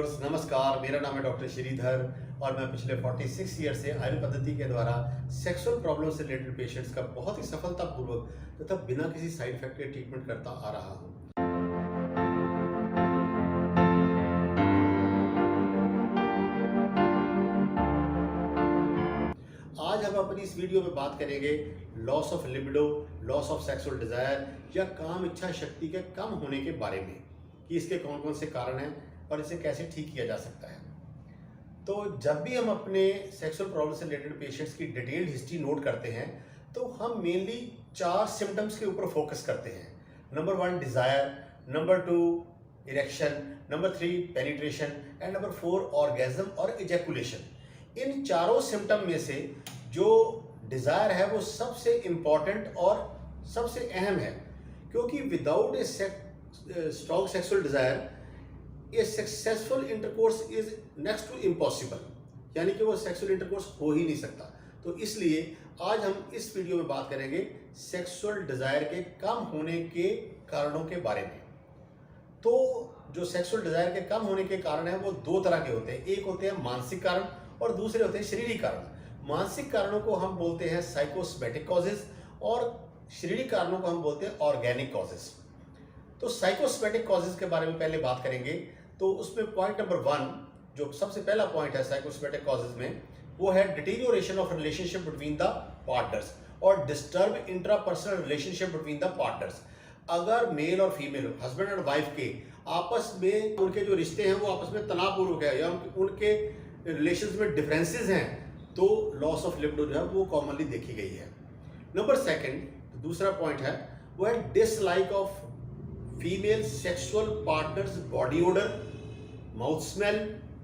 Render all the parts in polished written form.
Viewers नमस्कार, मेरा नाम है डॉक्टर श्रीधर और मैं पिछले 46 ईयर से आयुर्वेद पद्धति के द्वारा सेक्सुअल प्रॉब्लम से रिलेटेड पेशेंट्स का बहुत ही सफलतापूर्वक तथा बिना किसी साइड इफेक्ट के ट्रीटमेंट करता आ रहा हूं। आज हम अपनी इस वीडियो में बात करेंगे loss of libido, loss of sexual desire या काम इच्छा शक्ति के कम होने के बारे में कि इसके कौन कौन से कारण हैं और इसे कैसे ठीक किया जा सकता है। तो जब भी हम अपने सेक्सुअल प्रॉब्लम से रिलेटेड पेशेंट्स की डिटेल्ड हिस्ट्री नोट करते हैं तो हम मेनली 4 सिम्टम्स के ऊपर फोकस करते हैं। Number 1 desire, number 2 erection, number 3 penetration and number 4 orgasm और इजैकुलेशन। इन चारों सिम्टम में से जो डिजायर है वो सबसे इंपॉर्टेंट और सबसे अहम है, क्योंकि without a strong sexual desire a successful intercourse is next to impossible, यानी कि वो सेक्सुअल इंटरकोर्स हो ही नहीं सकता। तो इसलिए आज हम इस वीडियो में बात करेंगे सेक्सुअल डिजायर के कम होने के कारणों के बारे में। तो जो सेक्सुअल डिजायर के कम होने के कारण है वो 2 तरह के होते हैं। एक होते हैं मानसिक कारण और दूसरे होते हैं शारीरिक कारण। मानसिक कारणों को हम बोलते हैं साइकोसोमैटिक कॉजेज और शारीरिक कारणों को हम बोलते हैं ऑर्गेनिक कॉजेज। तो साइकोसोमैटिक कॉजेज के बारे में पहले बात करेंगे। तो उसमें पॉइंट नंबर 1 जो सबसे पहला पॉइंट है साइकोसोमैटिक कॉजेज में, वो है deterioration of relationship between the partners और disturb intrapersonal relationship between the partners. अगर मेल और फीमेल, हस्बैंड एंड वाइफ के आपस में उनके जो रिश्ते हैं वो आपस में तनावपूर्वक है या उनके रिलेशंस में डिफरेंसेस हैं, तो लॉस ऑफ लिबिडो जो है वो कॉमनली देखी गई है। नंबर 2 दूसरा पॉइंट है वो है dislike of female sexual partners body odour, mouth smell,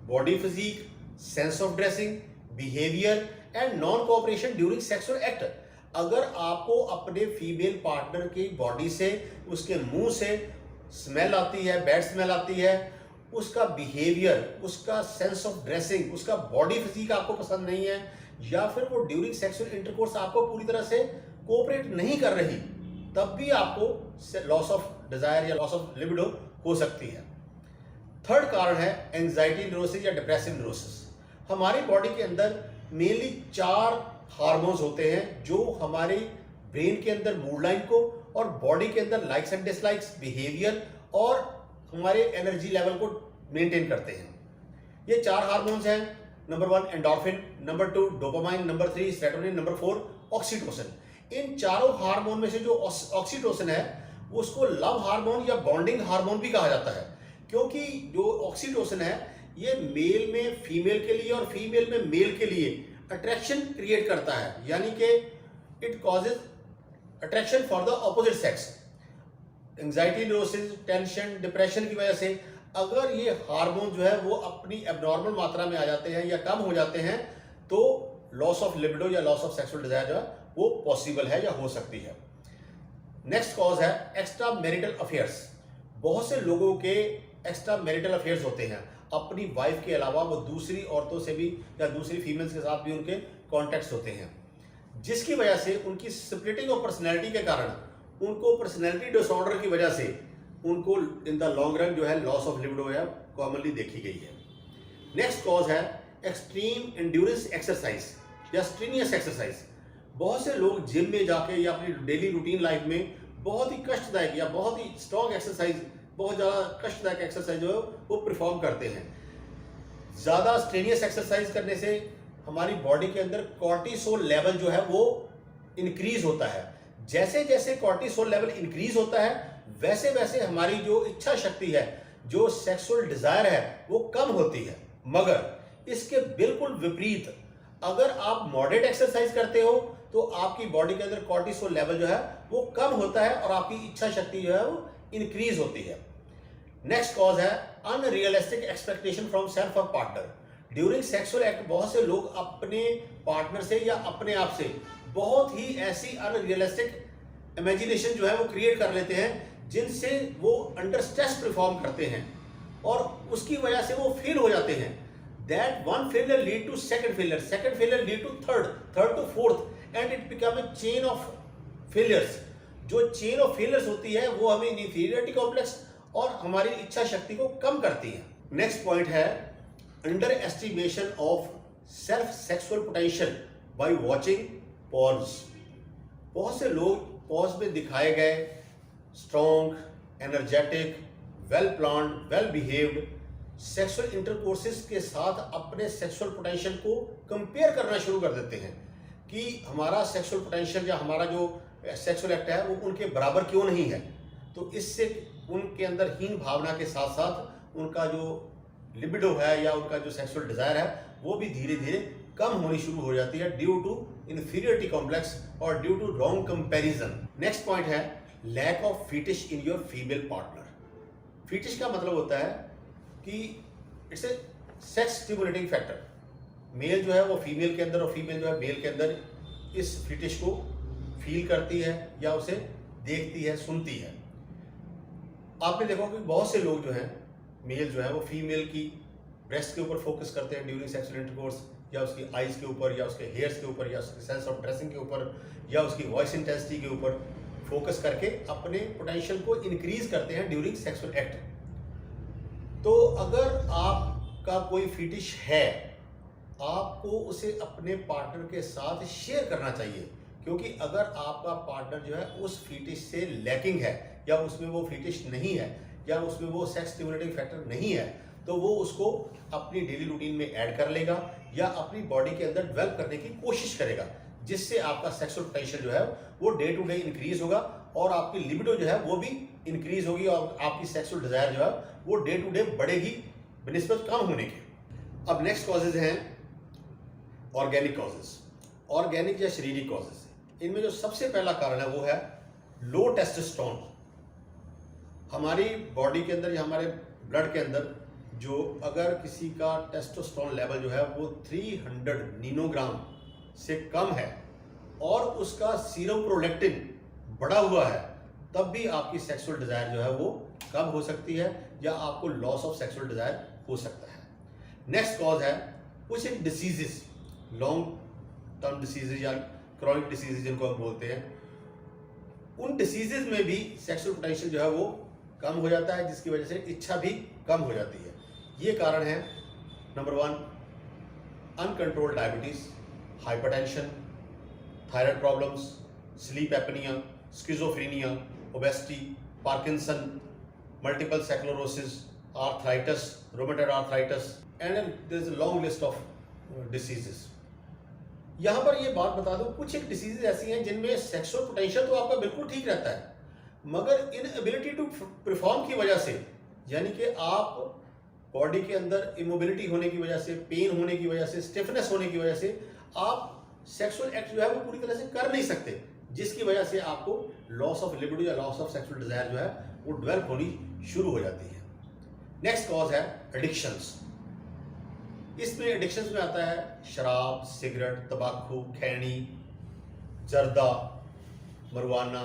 body physique, sense of dressing, behaviour and non cooperation during sexual act. अगर आपको अपने फीमेल पार्टनर की बॉडी से, उसके मुंह से स्मेल आती है, बैड स्मेल आती है, उसका बिहेवियर, उसका सेंस ऑफ ड्रेसिंग, उसका बॉडी फिजिक आपको पसंद नहीं है, या फिर वो ड्यूरिंग सेक्सुअल इंटरकोर्स आपको पूरी तरह से कोऑपरेट नहीं कर रही, तब भी आपको लॉस ऑफ डिजायर या लॉस ऑफ लिबिडो हो सकती है। थर्ड कारण है एंजाइटी न्यूरोसिस या डिप्रेसिव न्यूरोसिस। हमारी बॉडी के अंदर मेनली 4 हार्मोन्स होते हैं जो हमारे ब्रेन के अंदर मूड लाइन को और बॉडी के अंदर लाइक्स एंड डिसलाइक्स, बिहेवियर और हमारे एनर्जी लेवल को मेंटेन करते हैं। ये 4 हार्मोन्स हैं। Number 1 endorphin, number 2 dopamine, number 3 serotonin, number 4 oxytocin. इन चारों हार्मोन में से जो ऑक्सीटोसिन है उसको लव हार्मोन या बॉन्डिंग हार्मोन भी कहा जाता है, क्योंकि जो ऑक्सीटोसिन है ये मेल में फीमेल के लिए और फीमेल में मेल के लिए अट्रैक्शन क्रिएट करता है, यानी कि it causes attraction for the opposite sex. Anxiety neurosis, tension, depression की वजह से अगर ये हार्मोन जो है वो अपनी एबनॉर्मल मात्रा में आ जाते हैं या कम हो जाते हैं तो लॉस ऑफ लिबिडो या लॉस ऑफ सेक्सुअल डिजायर जो है वो पॉसिबल है या हो सकती है। नेक्स्ट कॉज है एक्स्ट्रा मैरिटल अफेयर्स। बहुत से लोगों के एक्स्ट्रा मैरिटल अफेयर्स होते हैं, अपनी वाइफ के अलावा वो दूसरी औरतों से भी या दूसरी फीमेल्स के साथ भी उनके कॉन्टेक्ट्स होते हैं, जिसकी वजह से उनकी स्प्लिटिंग ऑफ पर्सनैलिटी के कारण उनको पर्सनैलिटी डिसऑर्डर की वजह से उनको इन द लॉन्ग रन जो है लॉस ऑफ लिबिडो है कॉमनली देखी गई है। नेक्स्ट कॉज है एक्सट्रीम एंड्योरेंस एक्सरसाइज या स्ट्रीनियस एक्सरसाइज। बहुत से लोग जिम में जाके या अपनी डेली रूटीन लाइफ में बहुत ही कष्टदायक या बहुत ही स्ट्रॉन्ग एक्सरसाइज, बहुत ज़्यादा कष्टदायक एक्सरसाइज जो है वो परफॉर्म करते हैं। ज़्यादा स्ट्रेनियस एक्सरसाइज करने से हमारी बॉडी के अंदर कॉर्टिसोल लेवल जो है वो इंक्रीज होता है। जैसे जैसे कॉर्टिसोल लेवल इंक्रीज होता है वैसे वैसे हमारी जो इच्छा शक्ति है, जो सेक्सुअल डिजायर है वो कम होती है। मगर इसके बिल्कुल विपरीत अगर आप मॉडरेट एक्सरसाइज करते हो तो आपकी बॉडी के अंदर कॉर्टिसोल लेवल जो है वो कम होता है और आपकी इच्छा शक्ति जो है वो इंक्रीज होती है। नेक्स्ट कॉज है अनरियलिस्टिक एक्सपेक्टेशन फ्रॉम सेल्फ और पार्टनर। ड्यूरिंग सेक्सुअल एक्ट बहुत से लोग अपने पार्टनर से या अपने आप से बहुत ही ऐसी अनरियलिस्टिक इमेजिनेशन जो है वो क्रिएट कर लेते हैं जिनसे वो अंडर स्ट्रेस परफॉर्म करते हैं और उसकी वजह से वो फेल हो जाते हैं। That one failure lead to second failure lead to third to fourth, and it become a chain of failures। जो चेन ऑफ फेलियर्स होती है वो हमें इन्फीरियरिटी कॉम्प्लेक्स और हमारी इच्छा शक्ति को कम करती है। नेक्स्ट पॉइंट है underestimation of self sexual potential by watching porns. बहुत से लोग पॉज में दिखाए गए strong, energetic, well planned, well behaved sexual intercourses के साथ अपने सेक्सुअल पोटेंशियल को कंपेयर करना शुरू कर देते हैं कि हमारा सेक्सुअल पोटेंशियल या हमारा जो सेक्सुअल एक्ट है वो उनके बराबर क्यों नहीं है। तो इससे उनके अंदर हीन भावना के साथ साथ उनका जो लिबिडो है या उनका जो सेक्सुअल डिजायर है वो भी धीरे धीरे कम होनी शुरू हो जाती है ड्यू टू इंफीरियरिटी कॉम्प्लेक्स और due to wrong comparison. Next point है lack of fetish in your female partner. Fetish का मतलब होता है कि it's a sex stimulating factor. Male जो है वो फीमेल के अंदर और फीमेल जो है मेल के अंदर इस फीटिश को फील करती है या उसे देखती है, सुनती है। आपने देखा कि बहुत से लोग जो हैं मेल जो है वो फीमेल की ब्रेस्ट के ऊपर फोकस करते हैं ड्यूरिंग सेक्सुअल इंटरकोर्स, या उसकी आइज के ऊपर या उसके हेयर्स के ऊपर या उसके सेंस ऑफ ड्रेसिंग के ऊपर या उसकी वॉइस इंटेंसिटी के ऊपर फोकस करके अपने पोटेंशियल को इंक्रीज करते हैं ड्यूरिंग सेक्सुअल एक्ट। तो अगर आपका कोई फीटिश है आपको उसे अपने पार्टनर के साथ शेयर करना चाहिए, क्योंकि अगर आपका पार्टनर जो है उस फीटिश से लैकिंग है या उसमें वो फीटिश नहीं है या उसमें वो सेक्स स्टिमुलेटिंग फैक्टर नहीं है तो वो उसको अपनी डेली रूटीन में ऐड कर लेगा या अपनी बॉडी के अंदर डेवलप करने की कोशिश करेगा, जिससे आपका सेक्सुअल पोटेंशियल जो है वो डे टू डे इंक्रीज होगा और आपकी लिबिडो जो है वो भी इंक्रीज होगी और आपकी सेक्सुअल डिजायर जो है वो डे टू डे बढ़ेगी बनिस्बत कम होने के। अब नेक्स्ट कॉजेज हैं ऑर्गेनिक कॉजेज, ऑर्गेनिक या शारीरिक कॉजेज। इनमें जो सबसे पहला कारण है वो है लो टेस्टोस्टेरोन। हमारी बॉडी के अंदर या हमारे ब्लड के अंदर जो अगर किसी का टेस्टोस्टेरोन लेवल जो है वो 300 नैनोग्राम से कम है और उसका सीरम प्रोलैक्टिन बढ़ा हुआ है तब भी आपकी सेक्सुअल डिजायर जो है वो कम हो सकती है या आपको लॉस ऑफ सेक्सुअल डिजायर हो सकता है। नेक्स्ट कॉज है कुछ डिसीजेस, लॉन्ग टर्म डिसीजेज या क्रॉनिक डिसीजेज जिनको हम बोलते हैं, उन डिसीजेज में भी सेक्सुअल पोटेंशियल जो है वो कम हो जाता है, जिसकी वजह से इच्छा भी कम हो जाती है। ये कारण है number 1 uncontrolled diabetes, hypertension, thyroid problems, sleep apnoea, schizophrenia, obesity, Parkinson, multiple sclerosis, arthritis, rheumatoid arthritis and there is a long list of diseases. यहाँ पर ये बात बता दूं कुछ एक डिसीजेज ऐसी हैं जिनमें सेक्सुअल पोटेंशियल तो आपका बिल्कुल ठीक रहता है मगर इनएबिलिटी टू परफॉर्म की वजह से, यानी कि आप बॉडी के अंदर इमोबिलिटी होने की वजह से, पेन होने की वजह से, स्टिफनेस होने की वजह से आप सेक्सुअल एक्ट जो है वो पूरी तरह से कर नहीं सकते, जिसकी वजह से आपको लॉस ऑफ लिबिडो या लॉस ऑफ सेक्सुअल डिजायर जो है वो डेवलप होनी शुरू हो जाती है। नेक्स्ट कॉज है एडिक्शंस। इसमें एडिक्शंस में आता है शराब, सिगरेट, तंबाकू, खैनी, जर्दा, मरवाना,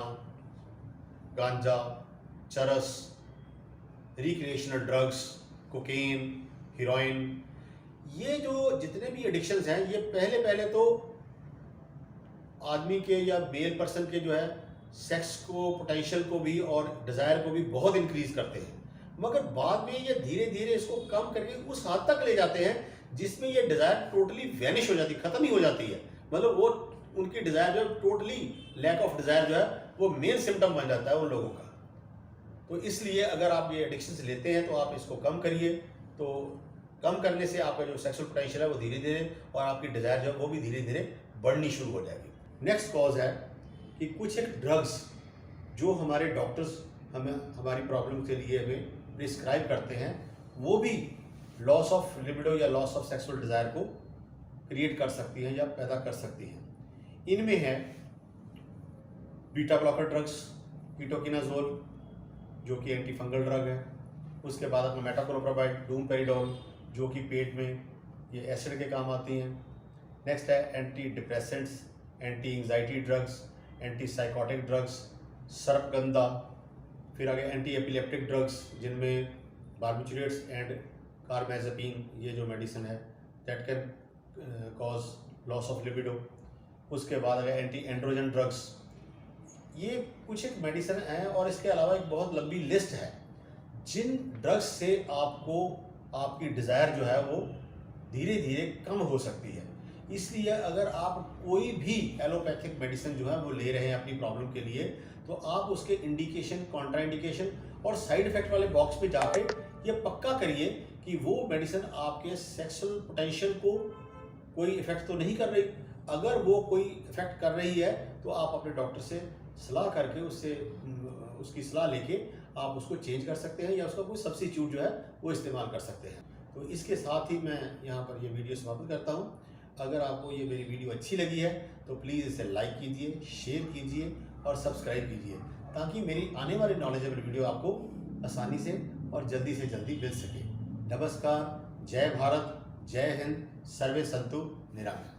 गांजा, चरस, रिक्रिएशनल ड्रग्स, कोकेन, हीरोइन। ये जो जितने भी एडिक्शंस हैं ये पहले तो आदमी के या मेल पर्सन के जो है सेक्स को, पोटेंशियल को भी और डिजायर को भी बहुत इंक्रीज करते हैं, मगर बाद में ये धीरे धीरे इसको कम करके उस हद तक ले जाते हैं जिसमें ये डिजायर टोटली वैनिश हो जाती है, खत्म ही हो जाती है। मतलब वो उनकी डिजायर जो टोटली लैक ऑफ डिजायर जो है वो मेन सिम्टम बन जाता है उन लोगों का। तो इसलिए अगर आप ये एडिक्शन लेते हैं तो आप इसको कम करिए, तो कम करने से आपका जो सेक्सुअल पोटेंशियल है वो धीरे धीरे और आपकी डिजायर जो है वो भी धीरे धीरे बढ़नी शुरू हो जाएगी। नेक्स्ट कॉज है कि कुछ एक ड्रग्स जो हमारे डॉक्टर्स हमें हमारी प्रॉब्लम के लिए हमें प्रिस्क्राइब करते हैं वो भी लॉस ऑफ लिबिडो या लॉस ऑफ सेक्सुअल डिजायर को क्रिएट कर सकती हैं या पैदा कर सकती हैं। इनमें है बीटा ब्लॉकर ड्रग्स, कीटोकिनाजोल जो कि एंटी फंगल ड्रग है, उसके बाद अपना मेटाकोलोप्रोपाइड, डूमपेरिडोल जो कि पेट में ये एसिड के काम आती हैं। नेक्स्ट है anti depressants, anti anxiety drugs, anti psychotic drugs, सर्पगंधा, फिर आगे एंटी एपिलेप्टिक ड्रग्स जिनमें बार्बिचुरेट्स एंड कार्बाइजेपिन ये जो मेडिसिन है that can cause loss of libido. उसके बाद अगर एंटी एंड्रोजन ड्रग्स, ये कुछ एक मेडिसिन हैं और इसके अलावा एक बहुत लंबी लिस्ट है जिन ड्रग्स से आपको आपकी डिज़ायर जो है वो धीरे धीरे कम हो सकती है। इसलिए अगर आप कोई भी एलोपैथिक मेडिसिन जो है वो ले रहे हैं अपनी प्रॉब्लम के लिए, तो आप उसके इंडिकेशन, कॉन्ट्राइंडिकेशन और साइड इफेक्ट वाले बॉक्स पे जाके ये पक्का करिए कि वो मेडिसिन आपके सेक्सुअल पोटेंशियल को कोई इफेक्ट तो नहीं कर रही। अगर वो कोई इफेक्ट कर रही है तो आप अपने डॉक्टर से सलाह करके उसकी सलाह लेके आप उसको चेंज कर सकते हैं या उसका कोई सब्स्टिट्यूट जो है वो इस्तेमाल कर सकते हैं। तो इसके साथ ही मैं यहाँ पर ये वीडियो समाप्त करता हूँ। अगर आपको ये मेरी वीडियो अच्छी लगी है तो प्लीज़ इसे लाइक कीजिए, शेयर कीजिए और सब्सक्राइब कीजिए, ताकि मेरी आने वाली नॉलेजेबल वीडियो आपको आसानी से और जल्दी से जल्दी मिल सके। नमस्कार, जय भारत, जय हिंद, सर्वे संतु निरामय।